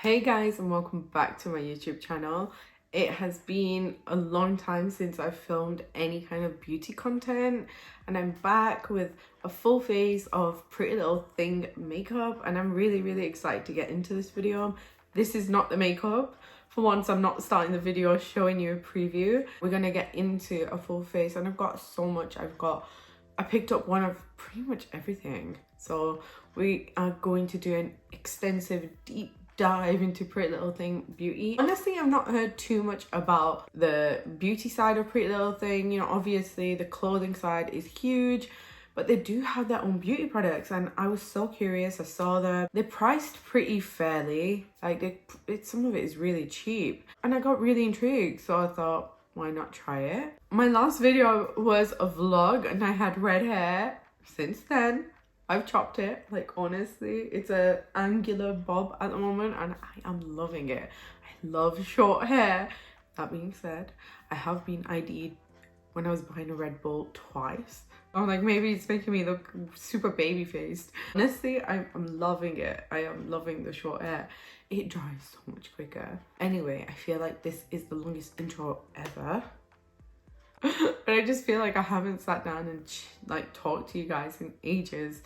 Hey guys, and welcome back to my YouTube channel. It has been a long time since I've filmed any kind of beauty content, and I'm back with a full face of Pretty Little Thing makeup, and I'm really excited to get into this video. This is not the makeup. For once, I'm not starting the video showing you a preview. We're gonna get into a full face, and I've got so much. I picked up one of pretty much everything. So we are going to do an extensive deep dive into Pretty Little Thing beauty. Honestly, I've not heard too much about the beauty side of Pretty Little Thing. You know, obviously the clothing side is huge, but they do have their own beauty products, and I was so curious. I saw them. They're priced pretty fairly. Like some of it is really cheap, and I got really intrigued, so I thought, why not try it? My last video was a vlog and I had red hair. Since then I've chopped it. Like, honestly, it's a angular bob at the moment and I am loving it. I love short hair. That being said, I have been ID'd when I was buying a Red Bull twice. I'm like, maybe it's making me look super baby faced. Honestly, I'm loving it. I am loving the short hair. It dries so much quicker. Anyway, I feel like this is the longest intro ever. But I just feel like I haven't sat down and like talked to you guys in ages.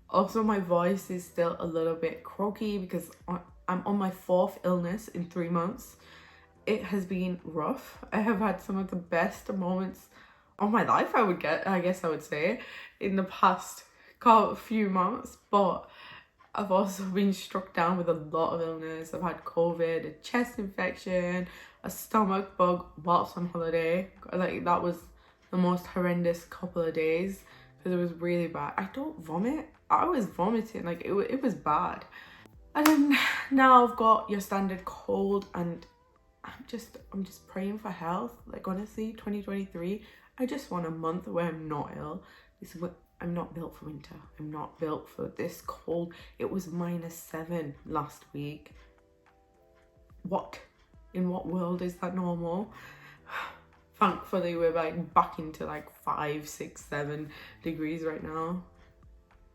Also, my voice is still a little bit croaky because I'm on my 4th illness in 3 months. It has been rough. I have had some of the best moments of my life, I guess I would say, in the past few months, but I've also been struck down with a lot of illness. I've had COVID, a chest infection, a stomach bug whilst on holiday. Like, that was the most horrendous couple of days because it was really bad. I don't vomit. I was vomiting, like it was bad. And then now I've got your standard cold, and I'm just praying for health. Like, honestly, 2023, I just want a month where I'm not ill. I'm not built for winter. I'm not built for this cold. It was -7 last week. In what world is that normal? Thankfully, we're like back into like 5, 6, 7 degrees right now.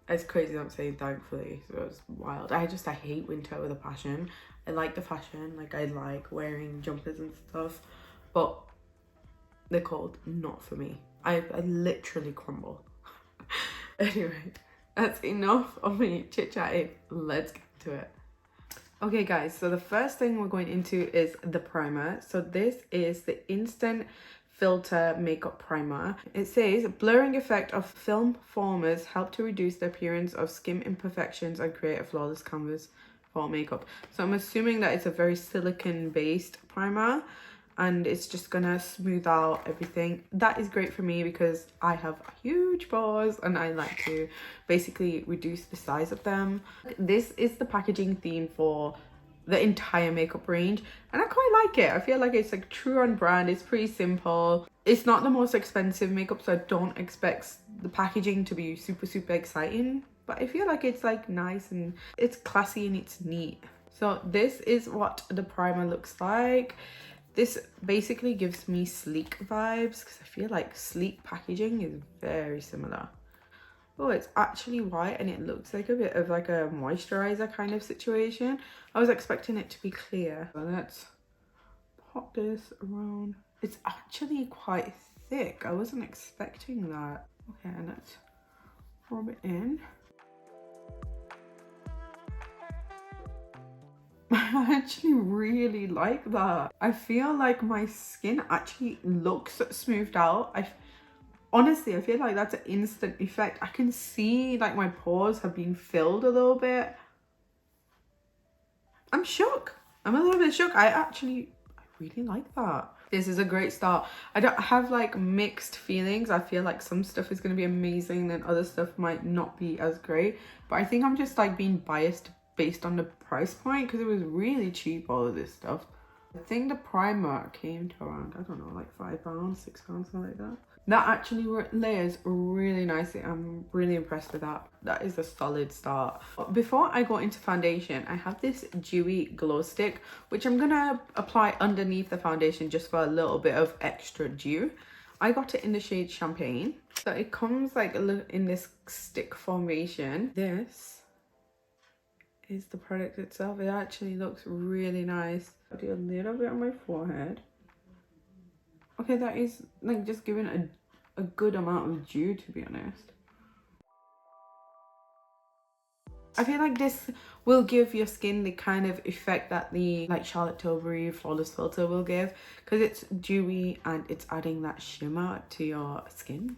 It's crazy I'm saying thankfully, so it's wild. I hate winter with a passion. I like the fashion, like I like wearing jumpers and stuff, but the cold, not for me. I literally crumble. Anyway, that's enough of me chit-chatting. Let's get to it. Okay guys, so the first thing we're going into is the primer. So this is the Instant Filter Makeup Primer. It says, blurring effect of film formers help to reduce the appearance of skin imperfections and create a flawless canvas for makeup. So I'm assuming that it's a very silicone based primer, and it's just gonna smooth out everything. That is great for me because I have huge pores and I like to basically reduce the size of them. This is the packaging theme for the entire makeup range, and I quite like it. I feel like it's like true on brand. It's pretty simple. It's not the most expensive makeup, so I don't expect the packaging to be super exciting, but I feel like it's like nice and it's classy and it's neat. So this is what the primer looks like. This basically gives me sleek vibes because I feel like sleek packaging is very similar. Oh, it's actually white and it looks like a bit of like a moisturizer kind of situation. I was expecting it to be clear. So let's pop this around. It's actually quite thick. I wasn't expecting that. Okay, and let's rub it in. I actually really like that. I feel like my skin actually looks smoothed out. Honestly, I feel like that's an instant effect. I can see like my pores have been filled a little bit. I'm shook. I'm a little bit shook. I really like that. This is a great start. I don't have like mixed feelings. I feel like some stuff is going to be amazing, then other stuff might not be as great. But I think I'm just like being biased based on the price point because it was really cheap, all of this stuff. I think the primer came to around, I don't know, like £5, £6, something like that. That actually layers really nicely. I'm really impressed with that. That is a solid start. Before I go into foundation, I have this dewy glow stick, which I'm gonna apply underneath the foundation just for a little bit of extra dew. I got it in the shade Champagne. So it comes like in this stick formation. This is the product itself. It actually looks really nice. I'll do a little bit on my forehead. Okay, that is like just giving a good amount of dew, to be honest. I feel like this will give your skin the kind of effect that the like Charlotte Tilbury Flawless Filter will give, because it's dewy and it's adding that shimmer to your skin.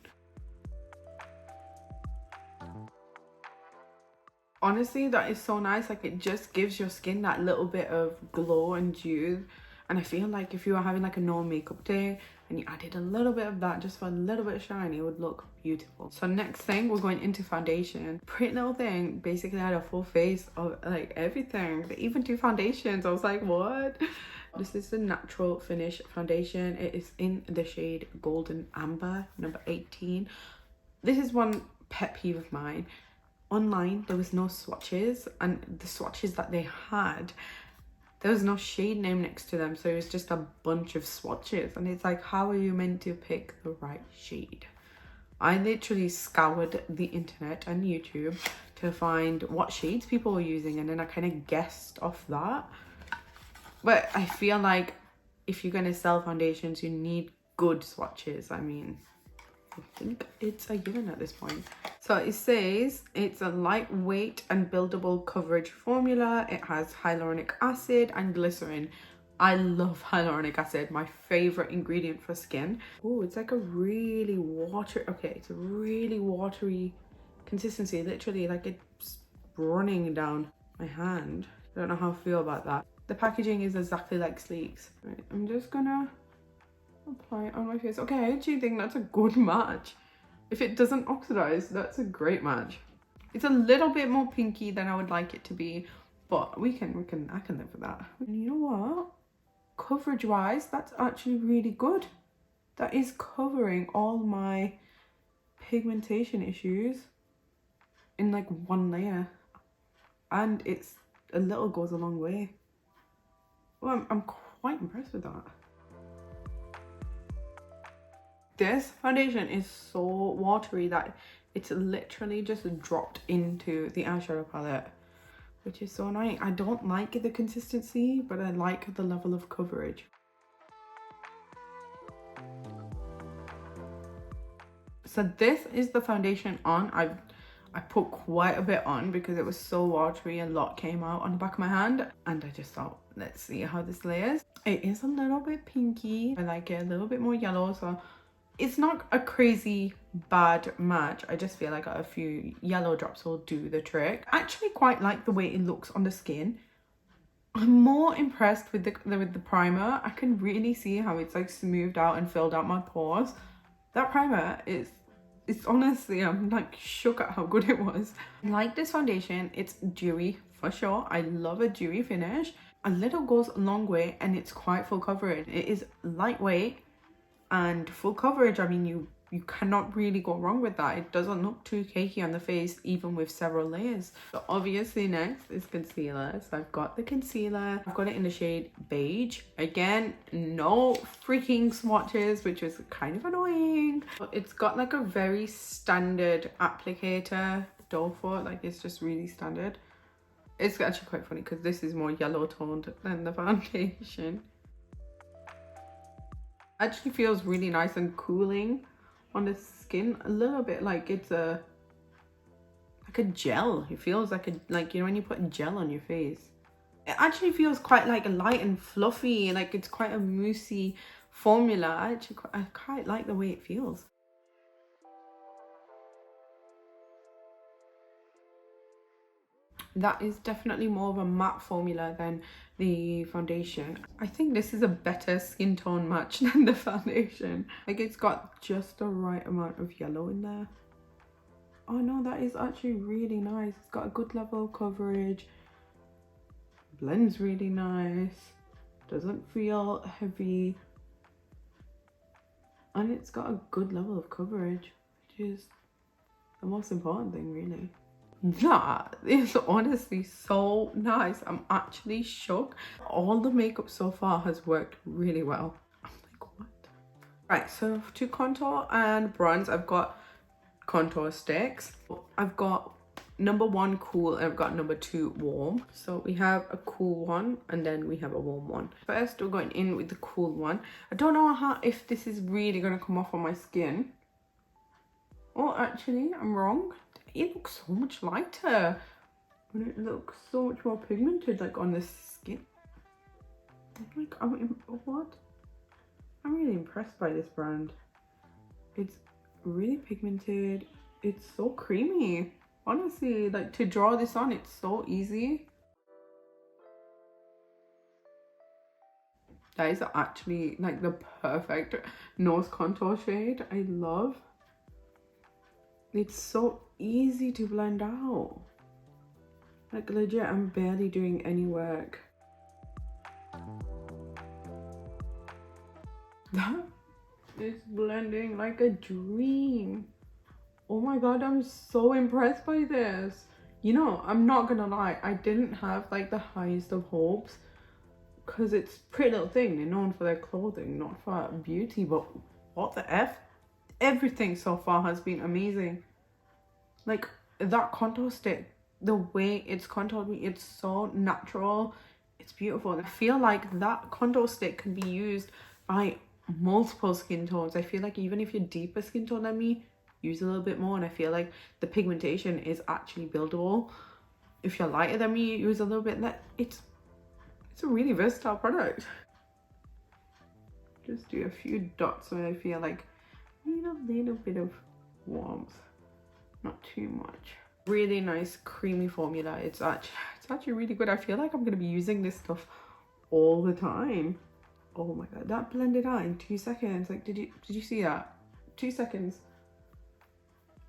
Honestly, that is so nice. Like, it just gives your skin that little bit of glow and dew. And I feel like if you were having like a no makeup day and you added a little bit of that just for a little bit of shine, it would look beautiful. So next thing, we're going into foundation. Pretty Little Thing basically had a full face of like everything. They even do foundations. I was like, what? This is the Natural Finish foundation. It is in the shade Golden Amber, number 18. This is one pet peeve of mine. Online, there was no swatches, and the swatches that they had, there was no shade name next to them, so it was just a bunch of swatches, and it's like, how are you meant to pick the right shade? I literally scoured the internet and YouTube to find what shades people were using, and then I kind of guessed off that. But I feel like if you're going to sell foundations, you need good swatches. I mean, I think it's a given at this point. So it says it's a lightweight and buildable coverage formula. It has hyaluronic acid and glycerin. I love hyaluronic acid, my favorite ingredient for skin. Oh, it's like a really watery, okay, it's a really watery consistency. Literally, like it's running down my hand. I don't know how I feel about that. The packaging is exactly like Sleek's. Right, I'm just gonna apply it on my face. Okay, I actually think that's a good match. If it doesn't oxidize, that's a great match. It's a little bit more pinky than I would like it to be, but I can live with that. And you know what? Coverage wise, that's actually really good. That is covering all my pigmentation issues in like one layer, and it's a little goes a long way. Well, I'm quite impressed with that. This foundation is so watery that it's literally just dropped into the eyeshadow palette, which is so annoying. I don't like the consistency, but I like the level of coverage. So this is the foundation on. I put quite a bit on because it was so watery. A lot came out on the back of my hand, and I just thought, let's see how this layers. It is a little bit pinky. I like it a little bit more yellow, so it's not a crazy bad match. I just feel like a few yellow drops will do the trick. I actually quite like the way it looks on the skin. I'm more impressed with the primer. I can really see how it's like smoothed out and filled out my pores. That primer is, it's honestly, I'm like shook at how good it was. I like this foundation. It's dewy for sure. I love a dewy finish. A little goes a long way, and it's quite full coverage. It is lightweight and full coverage. I mean, you cannot really go wrong with that. It doesn't look too cakey on the face, even with several layers. So obviously next is concealer. So I've got the concealer. I've got it in the shade Beige. Again, no freaking swatches, which is kind of annoying. But it's got like a very standard applicator doe foot. Like, it's just really standard. It's actually quite funny because this is more yellow toned than the foundation. Actually feels really nice and cooling on the skin, a little bit like it's like a gel. It feels like you know when you put gel on your face. It actually feels quite like light and fluffy, like it's quite a moussey formula. I quite like the way it feels. That is definitely more of a matte formula than the foundation. I think this is a better skin tone match than the foundation. Like, it's got just the right amount of yellow in there. Oh no, that is actually really nice. It's got a good level of coverage. Blends really nice. Doesn't feel heavy. And it's got a good level of coverage, which is the most important thing, really. That is honestly so nice. I'm actually shocked. All the makeup so far has worked really well. I'm like, what? Right, so to contour and bronze, I've got contour sticks. I've got number 1 cool and I've got number 2 warm. So we have a cool one and then we have a warm one. First we're going in with the cool one. I don't know if this is really going to come off on my skin. Oh, actually I'm wrong. It looks so much lighter and it looks so much more pigmented like on the skin. Like, what? I'm really impressed by this brand. It's really pigmented. It's so creamy. Honestly, like, to draw this on, it's so easy. That is actually like the perfect nose contour shade. I love. It's so easy to blend out. Like, legit, I'm barely doing any work. That is blending like a dream. Oh my god, I'm so impressed by this. You know, I'm not gonna lie, I didn't have like the highest of hopes because it's Pretty Little Thing. They're known for their clothing, not for beauty, but what the F? Everything so far has been amazing. Like, that contour stick, the way it's contoured me, it's so natural. It's beautiful. And I feel like that contour stick can be used by multiple skin tones. I feel like even if you're deeper skin tone than me, use a little bit more, and I feel like the pigmentation is actually buildable. If you're lighter than me, use a little bit. It's a really versatile product. Just do a few dots where I feel like I need a little bit of warmth, not too much. Really nice creamy formula. It's actually really good. I feel like I'm gonna be using this stuff all the time. Oh my god, that blended out in 2 seconds. Like, did you see that? 2 seconds.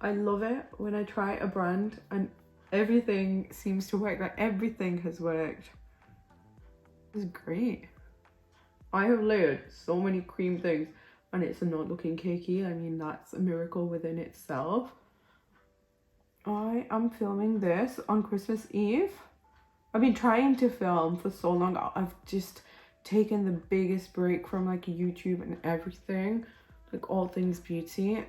I love it when I try a brand and everything seems to work. Like, everything has worked. It's great. I have layered so many cream things and it's not looking cakey. I mean, that's a miracle within itself. I am filming this on Christmas Eve. I've been trying to film for so long. I've just taken the biggest break from like YouTube and everything, like all things beauty,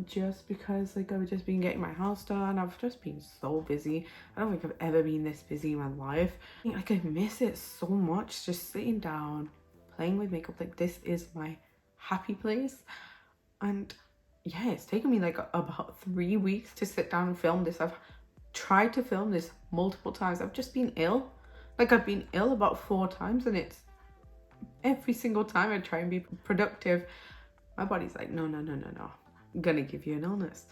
just because like I've just been getting my house done. I've just been so busy. I don't think I've ever been this busy in my life. Like, I miss it so much, just sitting down playing with makeup. Like, this is my happy place. And yeah, it's taken me like about 3 weeks to sit down and film this. I've tried to film this multiple times. I've just been ill. Like, I've been ill about 4 times, and it's every single time I try and be productive, my body's like, no, I'm gonna give you an illness.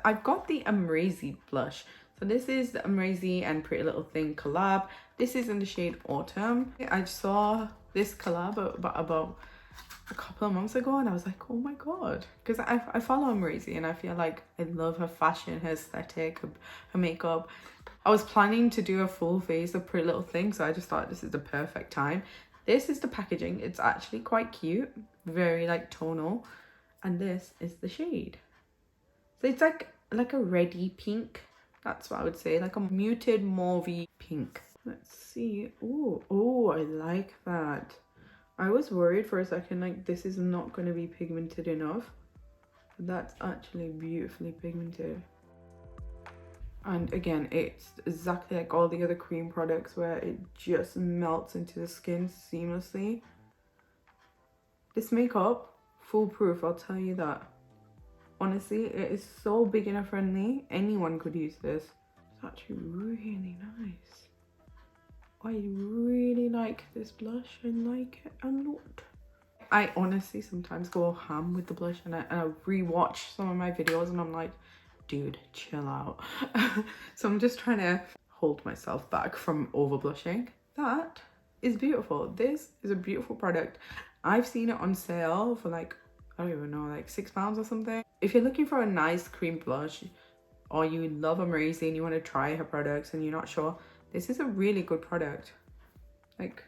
I've got the Amrezy blush. So this is the Amrezy and Pretty Little Thing collab. This is in the shade Autumn. I saw this collab about a couple of months ago and I was like, oh my god, because I follow Amrezy and I feel like I love her fashion, her aesthetic, her makeup. I was planning to do a full face of Pretty Little Thing, so I just thought this is the perfect time. This is the packaging. It's actually quite cute, very like tonal, and this is the shade. So it's like a reddy pink. That's what I would say, like a muted mauvey pink. Let's see. Oh, I like that. I was worried for a second, like this is not going to be pigmented enough. But that's actually beautifully pigmented. And again, it's exactly like all the other cream products where it just melts into the skin seamlessly. This makeup, foolproof, I'll tell you that. Honestly, it is so beginner friendly. Anyone could use this. It's actually really nice. I really like this blush. I like it a lot. I honestly sometimes go ham with the blush and I re-watch some of my videos and I'm like, dude, chill out. So I'm just trying to hold myself back from over blushing. That is beautiful. This is a beautiful product. I've seen it on sale for like, I don't even know, like £6 or something. If you're looking for a nice cream blush or you love Amrezy and you want to try her products and you're not sure, this is a really good product. Like,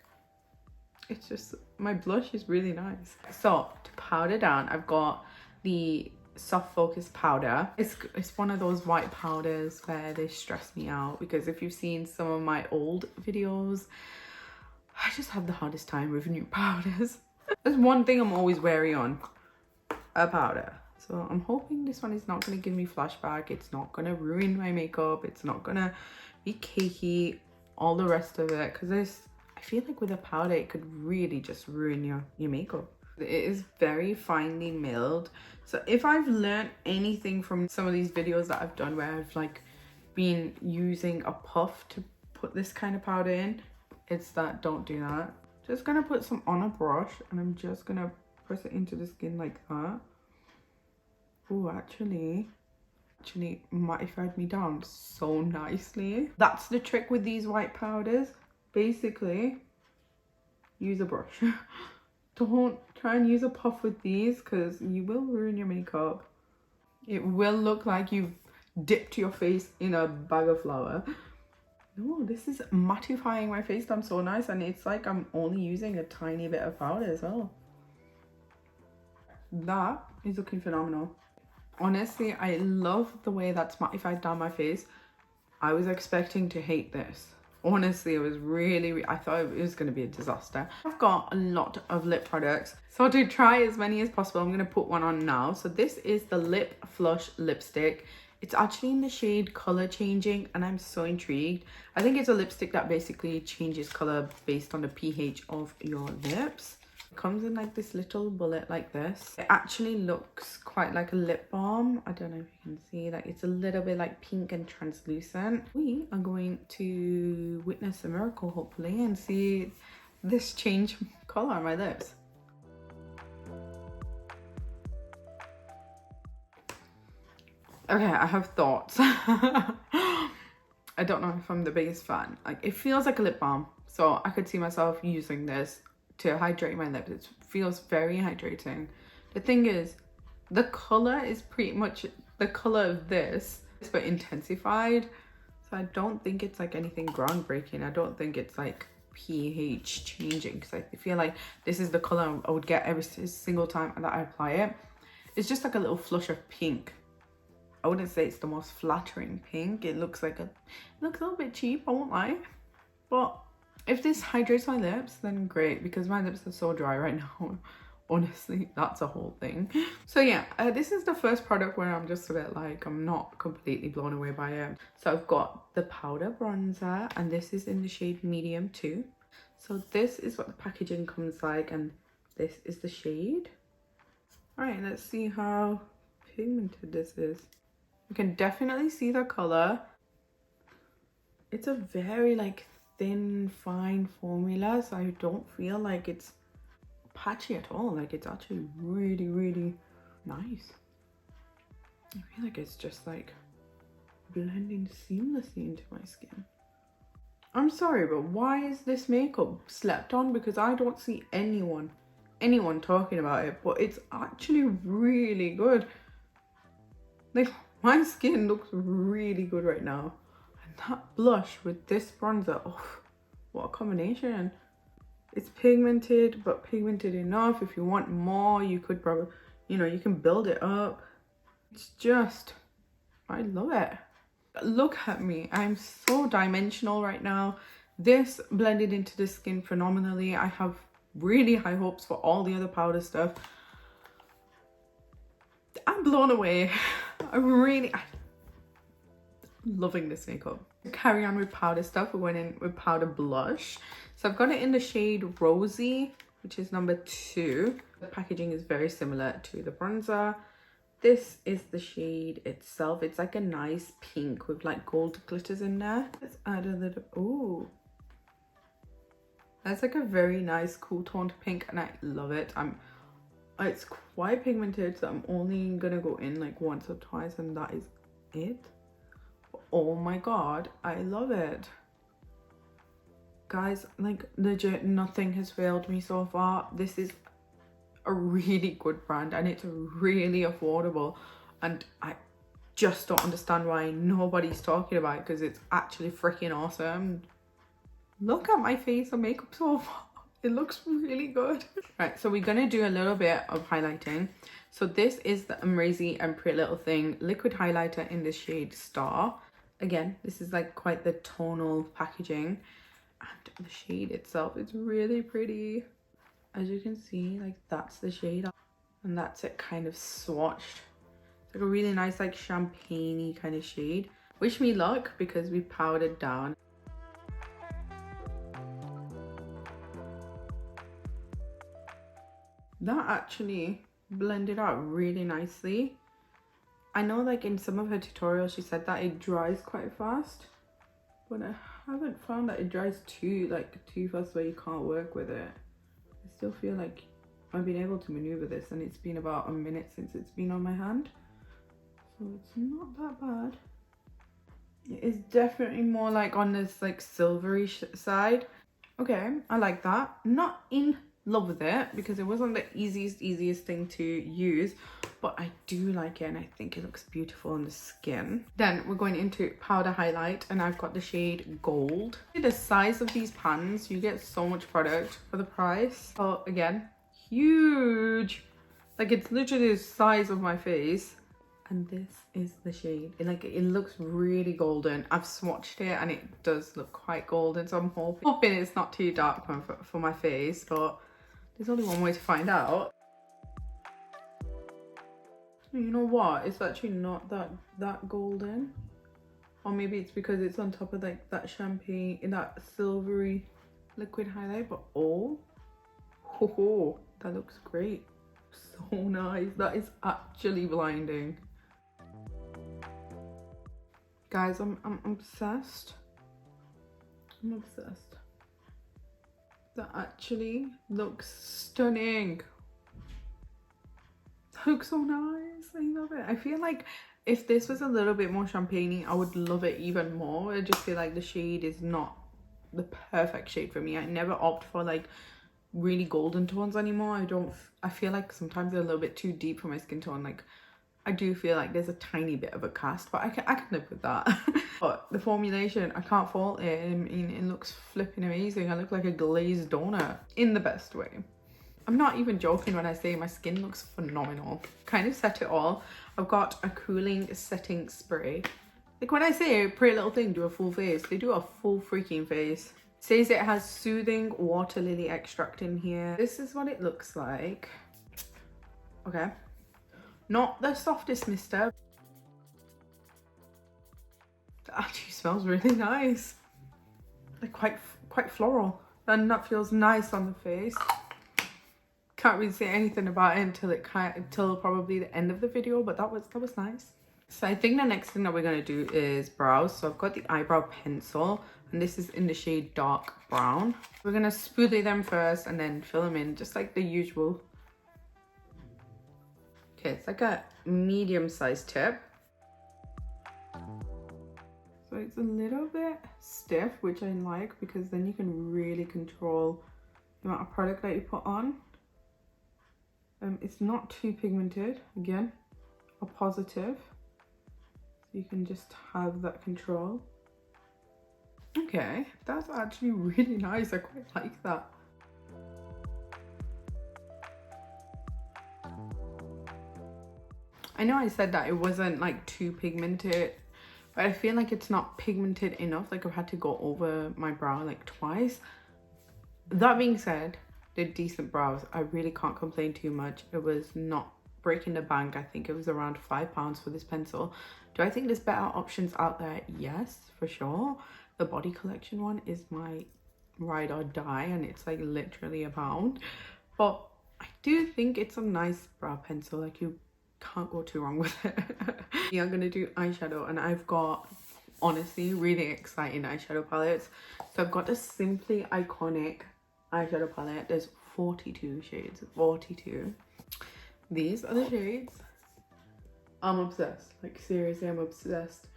it's just, my blush is really nice. So to powder down, I've got the Soft Focus powder. It's one of those white powders where they stress me out, because if you've seen some of my old videos, I just have the hardest time with new powders. There's one thing I'm always wary on, a powder. So I'm hoping this one is not going to give me flashback. It's not going to ruin my makeup. It's not going to be cakey, all the rest of it. Because I feel like with a powder, it could really just ruin your makeup. It is very finely milled. So if I've learned anything from some of these videos that I've done where I've like been using a puff to put this kind of powder in, it's that don't do that. Just gonna put some on a brush and I'm just gonna press it into the skin like that. Oh, actually mattified me down so nicely. That's the trick with these white powders. Basically, use a brush. Don't try and use a puff with these because you will ruin your makeup. It will look like you've dipped your face in a bag of flour. No, this is mattifying my face down so nice, and it's like I'm only using a tiny bit of powder as well. That is looking phenomenal. Honestly, I love the way that's mattified down my face. I was expecting to hate this. Honestly, it was really, I thought it was going to be a disaster. I've got a lot of lip products, so to try as many as possible, I'm going to put one on now. So this is the Lip Flush lipstick. It's actually in the shade Color Changing, and I'm so intrigued. I think it's a lipstick that basically changes color based on the pH of your lips. It comes in like this little bullet like this. It actually looks quite like a lip balm. I don't know if you can see, like it's a little bit like pink and translucent. We are going to witness a miracle hopefully and see this change color on my lips. Okay, I have thoughts. I don't know if I'm the biggest fan. Like, it feels like a lip balm, so I could see myself using this to hydrate my lips. It feels very hydrating. The thing is, the color is pretty much the color of this, but intensified. So I don't think it's like anything groundbreaking. I don't think it's like pH changing, because I feel like this is the color I would get every single time that I apply it. It's just like a little flush of pink. I wouldn't say it's the most flattering pink. It looks like it looks a little bit cheap, I won't lie. But if this hydrates my lips, then great, because my lips are so dry right now. Honestly, that's a whole thing. So yeah, this is the first product where I'm just a bit like, I'm not completely blown away by it. So I've got the powder bronzer, and this is in the shade Medium 2. So this is what the packaging comes like, and this is the shade. All right, let's see how pigmented this is. You can definitely see the color. It's a very like thin, fine formula, so I don't feel like it's patchy at all. Like, it's actually really, really nice. I feel like it's just like blending seamlessly into my skin. I'm sorry, but why is this makeup slept on? Because I don't see anyone talking about it, but it's actually really good. Like, my skin looks really good right now. And that blush with this bronzer, oh, what a combination. It's pigmented, but pigmented enough. If you want more, you could probably, you know, you can build it up. It's just, I love it. Look at me, I'm so dimensional right now. This blended into the skin phenomenally. I have really high hopes for all the other powder stuff. I'm blown away. I'm loving this makeup. Carry on with powder stuff. We went in with powder blush. So I've got it in the shade Rosy, which is number 2. The packaging is very similar to the bronzer. This is the shade itself. It's like a nice pink with like gold glitters in there. Let's add a little, ooh. That's like a very nice cool toned pink, and I love it. It's quite pigmented, so I'm only gonna go in like once or twice, and that is it. Oh my god, I love it. Guys, like legit nothing has failed me so far. This is a really good brand, and it's really affordable, and I just don't understand why nobody's talking about it, because it's actually freaking awesome. Look at my face and makeup so far. It looks really good. Right, so we're gonna do a little bit of highlighting. So this is the Amrezy and Pretty Little Thing liquid highlighter in the shade Star. Again, this is like quite the tonal packaging, and the shade itself is really pretty. As you can see, like that's the shade, and that's it kind of swatched It's like a really nice like champagne-y kind of shade. Wish me luck because we powdered down. That actually blended out really nicely. I know like in some of her tutorials she said that it dries quite fast, but I haven't found that it dries too fast where you can't work with it. I still feel like I've been able to maneuver this, and it's been about a minute since it's been on my hand, so it's not that bad. It is definitely more like on this like silvery side. Okay, I like that. Not in love with it because it wasn't the easiest thing to use, but I do like it and I think it looks beautiful on the skin. Then we're going into powder highlight, and I've got the shade Gold. The size of these pans, you get so much product for the price. So again, huge, like it's literally the size of my face. And this is the shade. It looks really golden. I've swatched it and it does look quite golden, so I'm hoping it's not too dark for my face, but there's only one way to find out. You know what? It's actually not that golden. Or maybe it's because it's on top of like that champagne in that silvery liquid highlight, but oh, that looks great. So nice. That is actually blinding. Guys, I'm obsessed. I'm obsessed. That actually looks stunning. That looks so nice. I love it. I feel like if this was a little bit more champagne-y, I would love it even more. I just feel like the shade is not the perfect shade for me. I never opt for like really golden tones anymore. I feel like sometimes they're a little bit too deep for my skin tone. Like I do feel like there's a tiny bit of a cast, but I can live with that. But the formulation, I can't fault it. I mean, it looks flipping amazing. I look like a glazed donut in the best way. I'm not even joking when I say my skin looks phenomenal. Kind of set it all. I've got a cooling setting spray. Like when I say Pretty Little Thing do a full face, they do a full freaking face. It says it has soothing water lily extract in here. This is what it looks like. Okay. Not the softest mister. It actually smells really nice. Like quite floral. And that feels nice on the face. Can't really say anything about it until probably the end of the video, but that was nice. So I think the next thing that we're gonna do is brows. So I've got the eyebrow pencil, and this is in the shade dark brown. We're gonna spoolie them first and then fill them in just like the usual. Okay, it's like a medium-sized tip. So it's a little bit stiff, which I like because then you can really control the amount of product that you put on. It's not too pigmented, again, a positive. So you can just have that control. Okay, that's actually really nice. I quite like that. I know I said that it wasn't like too pigmented, but I feel like it's not pigmented enough. Like I've had to go over my brow like twice. That being said, they're decent brows. I really can't complain too much. It was not breaking the bank. I think it was around £5 for this pencil. Do I think there's better options out there? Yes, for sure. The Body Collection one is my ride or die, and it's like literally £1. But I do think it's a nice brow pencil. Like you can't go too wrong with it. Yeah, I'm gonna do eyeshadow, and I've got honestly really exciting eyeshadow palettes. So I've got a Simply Iconic eyeshadow palette. There's 42 shades, 42. These are the shades. I'm obsessed, like seriously, I'm obsessed.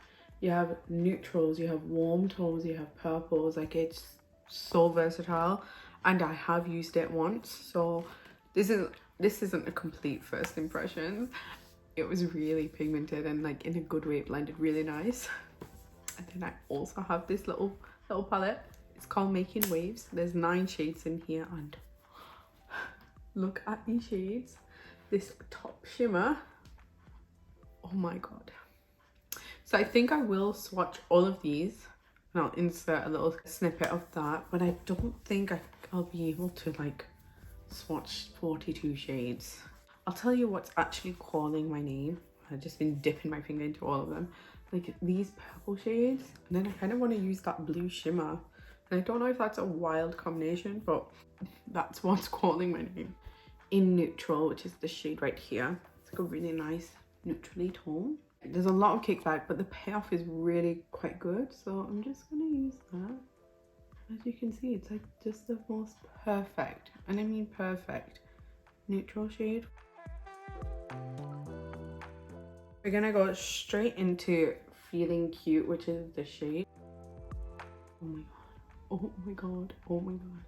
You have neutrals, you have warm tones, you have purples. Like it's so versatile, and I have used it once, so this isn't a complete first impression. It was really pigmented and like in a good way, it blended really nice. And then I also have this little palette. It's called Making Waves. There's 9 shades in here, and look at these shades. This top shimmer, oh my god. So I think I will swatch all of these, and I'll insert a little snippet of that, but I don't think I'll be able to like swatch 42 shades. I'll tell you what's actually calling my name. I've just been dipping my finger into all of them. Like these purple shades, and then I kind of want to use that blue shimmer. And I don't know if that's a wild combination, but that's what's calling my name. In neutral, which is the shade right here. It's like a really nice neutrally tone. There's a lot of kickback, but the payoff is really quite good. So I'm just gonna use that. As you can see, it's like just the most perfect, and I mean perfect, neutral shade. We're gonna go straight into Feeling Cute, which is the shade. Oh my god. Oh my god. Oh my god.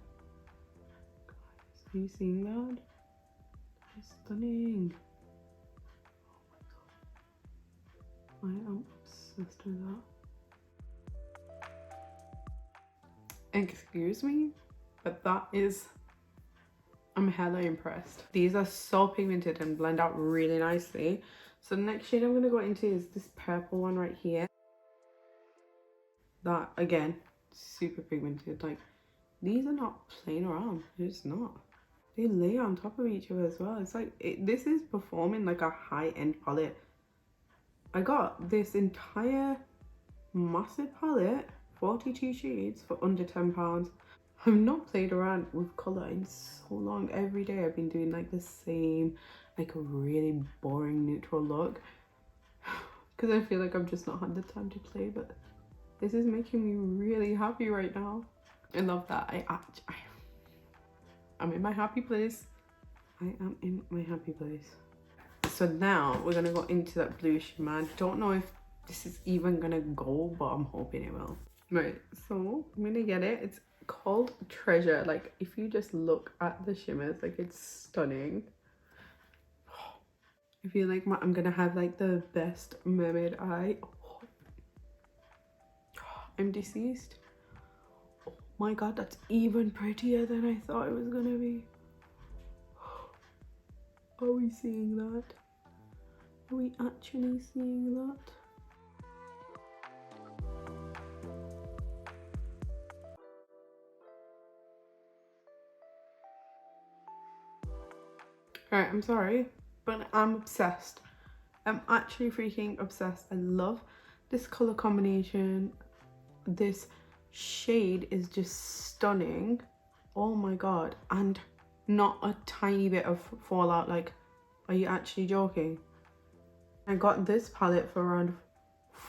Guys, are you seeing that? It's stunning. Oh my god. I am obsessed with that. Excuse me, but that is, I'm hella impressed. These are so pigmented and blend out really nicely. So the next shade I'm going to go into is this purple one right here. That, again, super pigmented. Like, these are not playing around. It's not. They lay on top of each other as well. It's like, this is performing like a high-end palette. I got this entire massive palette, 42 shades, for under £10. I've not played around with colour in so long. Every day I've been doing like the same, like a really boring neutral look. Because I feel like I've just not had the time to play, but this is making me really happy right now. I love that. I'm in my happy place. I am in my happy place. So now we're gonna go into that blue shimmer. I don't know if this is even gonna go, but I'm hoping it will. Right, so I'm gonna get it. It's called Treasure. Like, if you just look at the shimmers, like, it's stunning. I feel like I'm gonna have like the best mermaid eye. Oh, I'm deceased. Oh my god, that's even prettier than I thought it was gonna be. Are we seeing that? Are we actually seeing that? Alright, I'm sorry, but I'm obsessed. I'm actually freaking obsessed. I love this color combination. This shade is just stunning. Oh my god. And not a tiny bit of fallout. Like, are you actually joking? I got this palette for around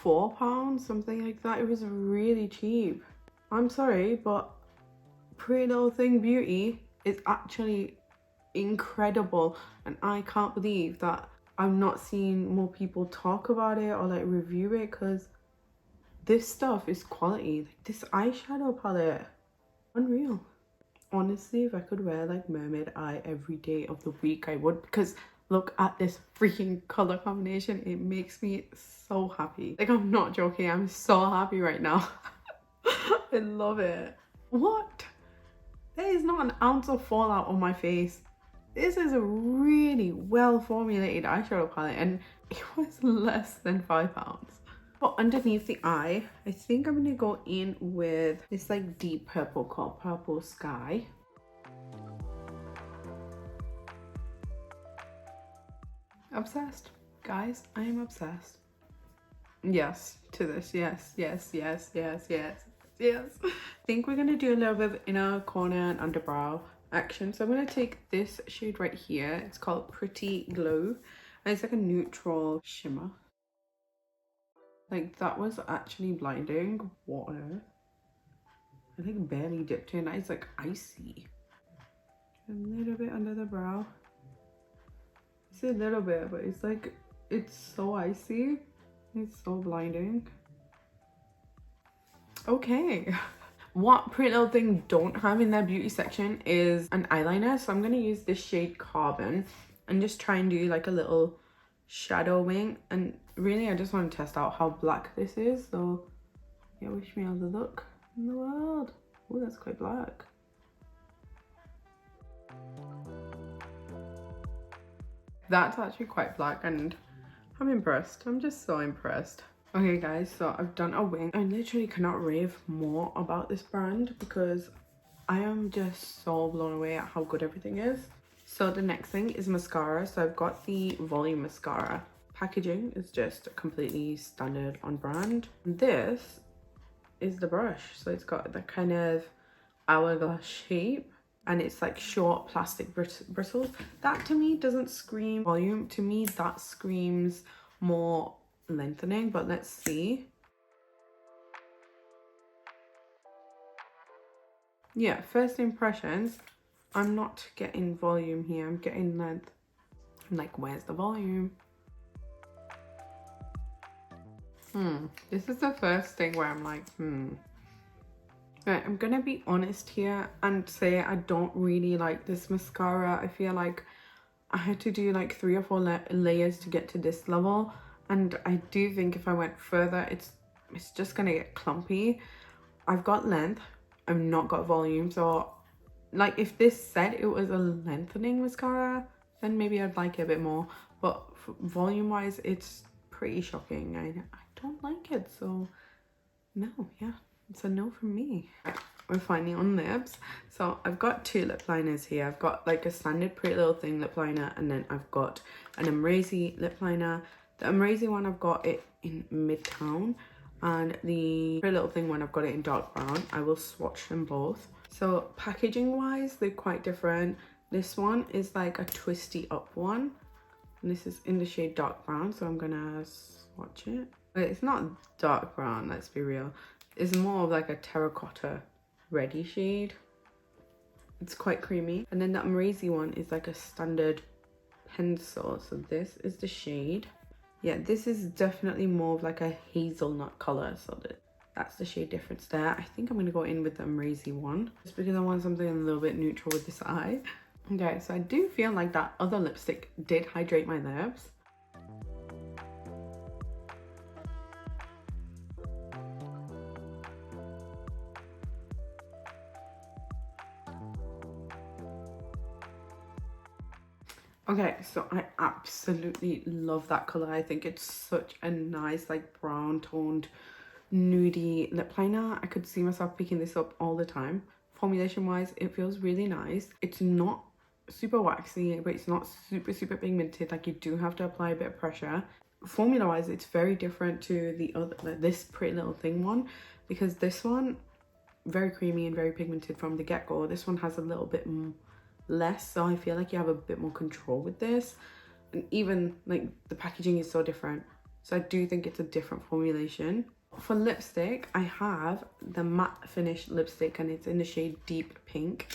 £4, something like that. It was really cheap. I'm sorry, but Pretty Little Thing Beauty is actually incredible, and I can't believe that I'm not seeing more people talk about it or like review it, because this stuff is quality. Like, this eyeshadow palette, unreal. Honestly, if I could wear like mermaid eye every day of the week, I would, because look at this freaking color combination. It makes me so happy. Like, I'm not joking, I'm so happy right now. I love it. What? There is not an ounce of fallout on my face. This is a really well formulated eyeshadow palette, and it was less than £5. But underneath the eye, I think I'm gonna go in with this like deep purple called Purple Sky. Obsessed, guys. I am obsessed. Yes to this. Yes, yes, yes, yes, yes, yes. I think we're gonna do a little bit of inner corner and underbrow action. So I'm gonna take this shade right here. It's called Pretty Glow, and it's like a neutral shimmer. Like, that was actually blinding. What on earth? I think barely dipped in. It's like icy. A little bit under the brow. It's a little bit, but it's like, it's so icy. It's so blinding. Okay. What Pretty Little Thing don't have in their beauty section is an eyeliner. So I'm going to use this shade Carbon and just try and do like a little shadowing. And really, I just want to test out how black this is. So yeah, wish me all the luck in the world. Oh, that's quite black. That's actually quite black, and I'm impressed. I'm just so impressed. Okay guys, so I've done a wing. I literally cannot rave more about this brand because I am just so blown away at how good everything is. So the next thing is mascara. So I've got the volume mascara packaging is just completely standard on brand. This is the brush, so it's got that kind of hourglass shape, and it's like short plastic bristles. That to me doesn't scream volume. To me that screams more lengthening, but let's see. Yeah, first impressions, I'm not getting volume here, I'm getting length. I'm like, where's the volume? This is the first thing where I'm like, Right, I'm gonna be honest here and say I don't really like this mascara. I feel like I had to do like 3 or 4 layers to get to this level, and I do think if I went further, it's just gonna get clumpy. I've got length, I've not got volume, so like if this said it was a lengthening mascara, then maybe I'd like it a bit more, but volume wise it's pretty shocking. I don't like it, so no. Yeah, it's a no from me. We're finally on lips. So I've got 2 lip liners here. I've got like a standard Pretty Little Thing lip liner, and then I've got an Amrezy lip liner. The Amrezy one, I've got it in Midtown, and the Pretty Little Thing one, I've got it in dark brown. I will swatch them both. So packaging wise, they're quite different. This one is like a twisty up one, and this is in the shade dark brown, so I'm gonna swatch it. But it's not dark brown, let's be real. It's more of like a terracotta reddy shade. It's quite creamy. And then the Amrezy one is like a standard pencil, so this is the shade. Yeah, this is definitely more of like a hazelnut color, so that's the shade difference there. I think I'm gonna go in with the Amrezy one just because I want something a little bit neutral with this eye. Okay, so I do feel like that other lipstick did hydrate my lips. Okay, so I absolutely love that color. I think it's such a nice like brown toned nudie lip liner. I could see myself picking this up all the time. Formulation wise, it feels really nice. It's not super waxy, but it's not super pigmented. Like, you do have to apply a bit of pressure. Formula wise, it's very different to the other, like this Pretty Little Thing one, because this one very creamy and very pigmented from the get-go. This one has a little bit less, so I feel like you have a bit more control with this, and even like the packaging is so different, so I do think it's a different formulation. For lipstick, I have the matte finish lipstick, and it's in the shade Deep Pink.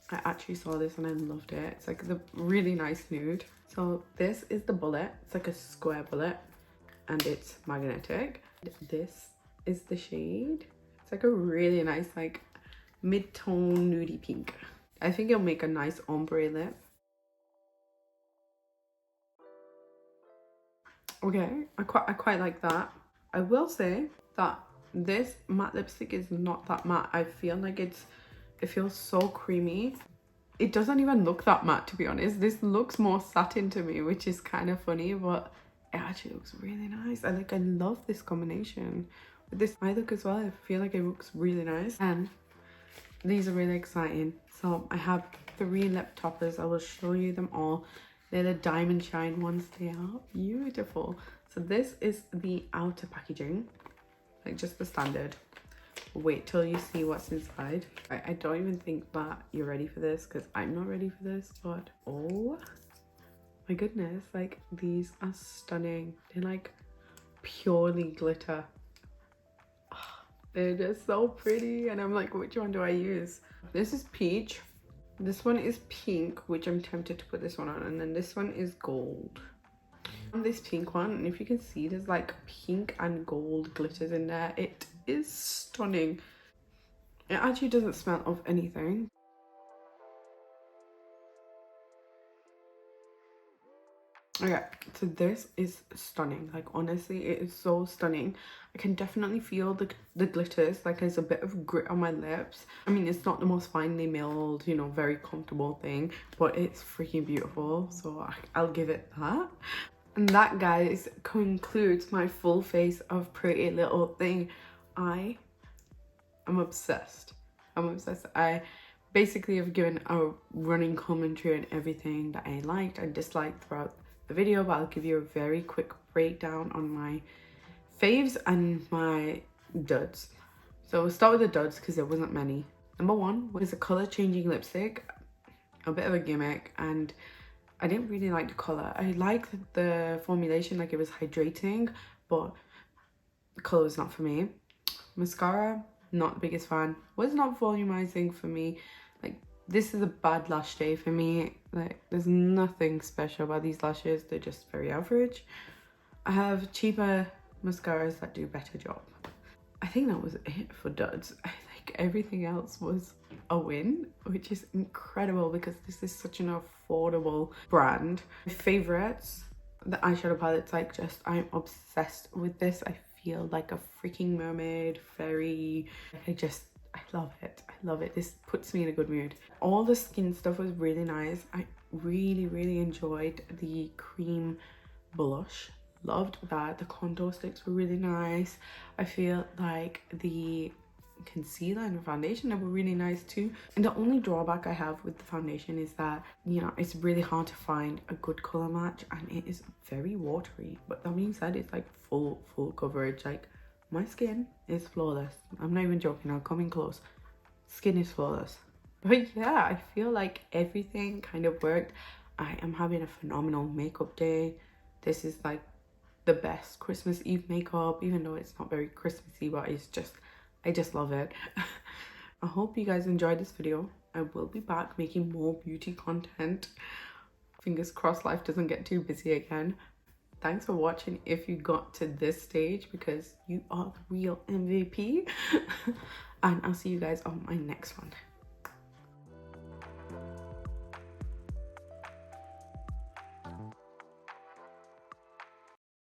I actually saw this and I loved it. It's like the really nice nude. So this is the bullet. It's like a square bullet and it's magnetic. This is the shade. It's like a really nice like mid-tone nudie pink. I think it'll make a nice ombre lip. Okay, I quite like that. I will say that this matte lipstick is not that matte. I feel like it feels so creamy. It doesn't even look that matte, to be honest. This looks more satin to me, which is kind of funny, but it actually looks really nice. I love this combination with this eye look as well. I feel like it looks really nice, and these are really exciting. So I have 3 lip toppers. I will show you them all. They're the diamond shine ones. They are beautiful. So this is the outer packaging, like just the standard. Wait till you see what's inside. I don't even think that you're ready for this, because I'm not ready for this, but oh my goodness, like these are stunning. They're like purely glitter. They're just so pretty, and I'm like, which one do I use? This is peach. This one is pink, which I'm tempted to put this one on, and then this one is gold. On this pink one, and if you can see, there's like pink and gold glitters in there. It is stunning. It actually doesn't smell of anything. Okay, so this is stunning. Like, honestly, it is so stunning. I can definitely feel the glitters. Like, there's a bit of grit on my lips. I mean, it's not the most finely milled, you know, very comfortable thing, but it's freaking beautiful, so I'll give it that. And that, guys, concludes my full face of Pretty Little Thing. I am obsessed. I'm obsessed. I basically have given a running commentary on everything that I liked and disliked throughout the video, but I'll give you a very quick breakdown on my faves and my duds. So we'll start with the duds because there wasn't many. Number one was a color changing lipstick, a bit of a gimmick, and I didn't really like the color. I liked the formulation, like it was hydrating, but the color was not for me. Mascara, not the biggest fan. Was not volumizing for me. Like, this is a bad lash day for me. Like, there's nothing special about these lashes. They're just very average. I have cheaper mascaras that do a better job. I think that was it for duds. I think everything else was a win, which is incredible because this is such an affordable brand. My favorites, the eyeshadow palettes, like, just, I'm obsessed with this. I feel like a freaking mermaid, fairy. I love it. I love it. This puts me in a good mood. All the skin stuff was really nice. I really enjoyed the cream blush. Loved that. The contour sticks were really nice. I feel like the concealer and the foundation, they were really nice too. And the only drawback I have with the foundation is that, you know, it's really hard to find a good color match and it is very watery. But that being said, it's like full coverage. Like, my skin is flawless. I'm not even joking. I'll come in close. Skin is flawless. But yeah, I feel like everything kind of worked. I am having a phenomenal makeup day. This is like the best Christmas Eve makeup, even though it's not very Christmassy, but it's just, I just love it. I hope you guys enjoyed this video. I will be back making more beauty content. Fingers crossed life doesn't get too busy again. Thanks for watching if you got to this stage, because you are the real MVP. And I'll see you guys on my next one.